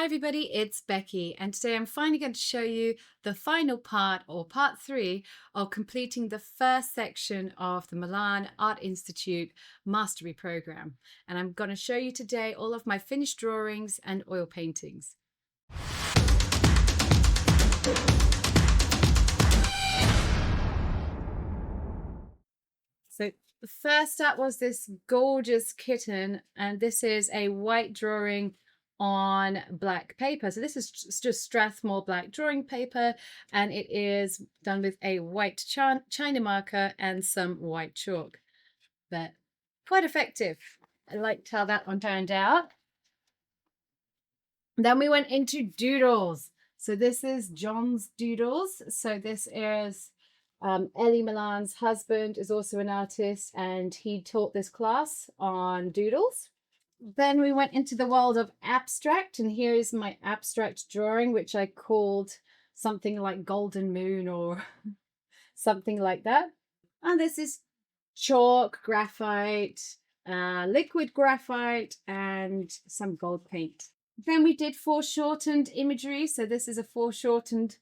everybody, it's Becky, and today I'm finally going to show you the final part, or part 3, of completing the first section of the Milan Art Institute Mastery Program. And I'm going to show you today all of my finished drawings and oil paintings. So first up was this gorgeous kitten, and this is a white drawing on black paper. So this is just Strathmore black drawing paper, and it is done with a white China marker and some white chalk, but quite effective. I liked how that one turned out. Then we went into doodles. So this is John's doodles. So this is Ellie Milan's husband is also an artist, and he taught this class on doodles. Then we went into the world of abstract, and here is my abstract drawing, which I called something like Golden Moon or something like that. And this is chalk, graphite, liquid graphite, and some gold paint. Then we did foreshortened imagery. So this is a foreshortened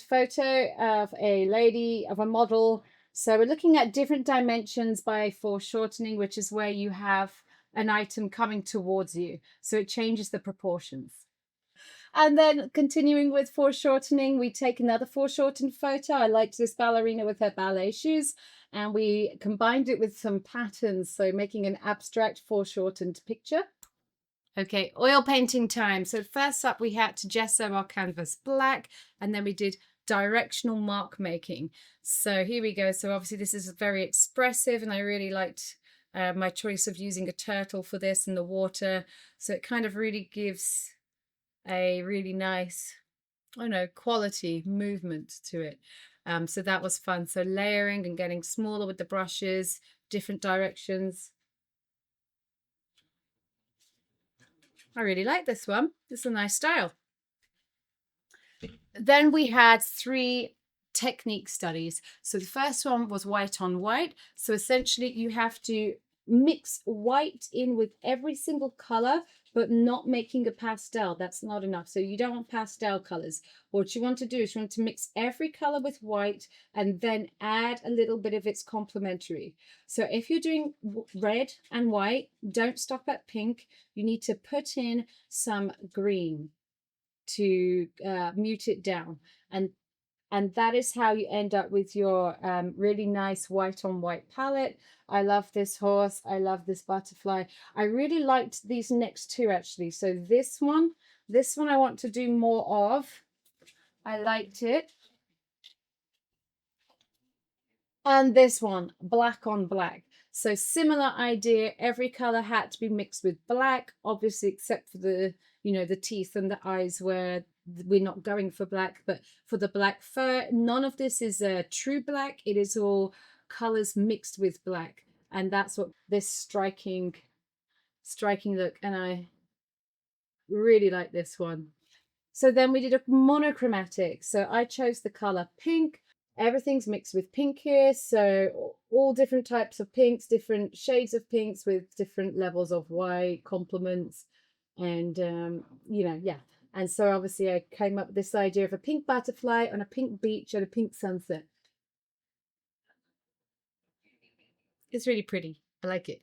photo of a lady, of a model. So we're looking at different dimensions by foreshortening, which is where you have an item coming towards you. So it changes the proportions. And then continuing with foreshortening, we take another foreshortened photo. I liked this ballerina with her ballet shoes, and we combined it with some patterns. So making an abstract foreshortened picture. Okay, oil painting time. So first up, we had to gesso our canvas black, and then we did directional mark making. So here we go. So obviously this is very expressive, and I really liked my choice of using a turtle for this in the water. So it kind of really gives a really nice, I don't know, quality movement to it. So that was fun. So layering and getting smaller with the brushes, different directions. I really like this one. It's a nice style. Then we had 3 technique studies. So the first one was white on white. So essentially you have to mix white in with every single color, but not making a pastel. That's not enough. So you don't want pastel colors. What you want to do is you want to mix every color with white and then add a little bit of its complementary. So if you're doing red and white, don't stop at pink. You need to put in some green to mute it down, and that is how you end up with your really nice white on white palette. I love this horse. I love this butterfly. I really liked these next 2 actually. So this one I want to do more of. I liked it. And this one, black on black. So similar idea, every color had to be mixed with black, obviously, except for the, the teeth and the eyes where we're not going for black, but for the black fur, none of this is a true black. It is all colors mixed with black. And that's what this striking look. And I really like this one. So then we did a monochromatic. So I chose the color pink. Everything's mixed with pink here, so all different types of pinks, different shades of pinks with different levels of white complements, and yeah. And so obviously I came up with this idea of a pink butterfly on a pink beach and a pink sunset. It's really pretty. I like it.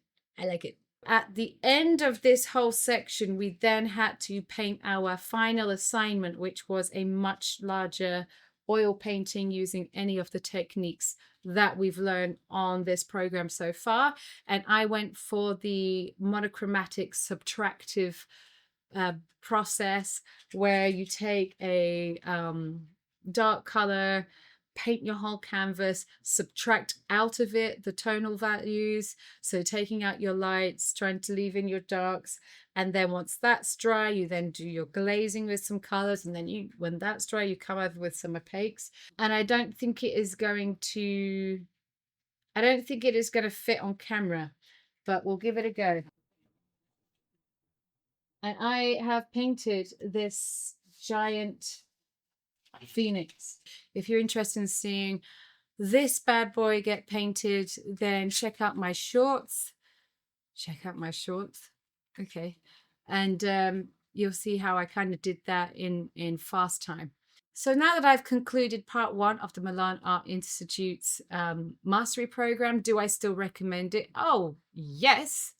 At the end of this whole section, we then had to paint our final assignment, which was a much larger oil painting using any of the techniques that we've learned on this program so far. And I went for the monochromatic subtractive process, where you take a dark color, paint your whole canvas, subtract out of it the tonal values, so taking out your lights, trying to leave in your darks, and then once that's dry, you then do your glazing with some colors, and then when that's dry, you come over with some opaques. And I don't think it is going to fit on camera, but we'll give it a go. And I have painted this giant phoenix. If you're interested in seeing this bad boy get painted, then check out my shorts. Okay. And you'll see how I kind of did that in fast time. So now that I've concluded part one of the Milan Art Institute's mastery program, do I still recommend it? Oh, yes.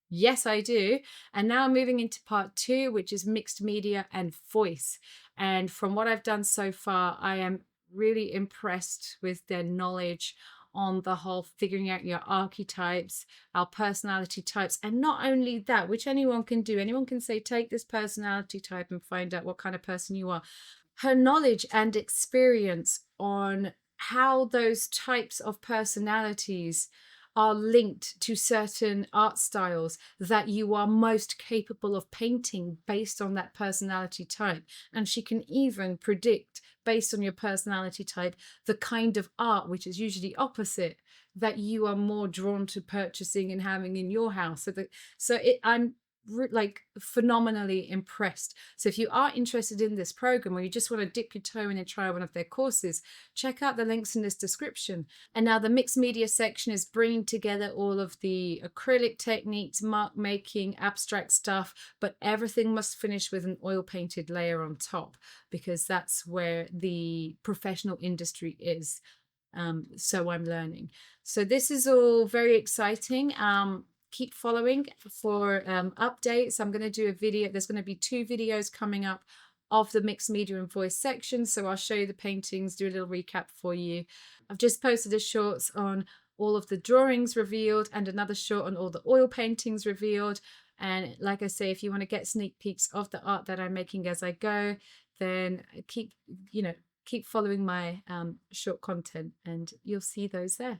Yes, I do. And now I'm moving into part two, which is mixed media and voice. And from what I've done so far, I am really impressed with their knowledge on the whole figuring out your archetypes, our personality types. And not only that, which anyone can do, anyone can say, take this personality type and find out what kind of person you are. Her knowledge and experience on how those types of personalities are linked to certain art styles that you are most capable of painting based on that personality type. And she can even predict, based on your personality type, the kind of art, which is usually opposite, that you are more drawn to purchasing and having in your house. I'm like phenomenally impressed. So if you are interested in this program, or you just want to dip your toe in and try one of their courses, check out the links in this description. And now the mixed media section is bringing together all of the acrylic techniques, mark making, abstract stuff, but everything must finish with an oil painted layer on top, because that's where the professional industry is. So I'm learning. So this is all very exciting. Keep following for updates. I'm going to do a video. There's going to be 2 videos coming up of the mixed media and voice section. So I'll show you the paintings, do a little recap for you. I've just posted a shorts on all of the drawings revealed and another short on all the oil paintings revealed. And like I say, if you want to get sneak peeks of the art that I'm making as I go, then keep following my short content and you'll see those there.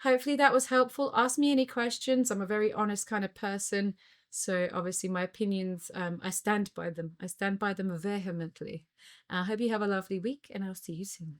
Hopefully that was helpful. Ask me any questions. I'm a very honest kind of person. So obviously my opinions, I stand by them. I stand by them vehemently. I hope you have a lovely week and I'll see you soon.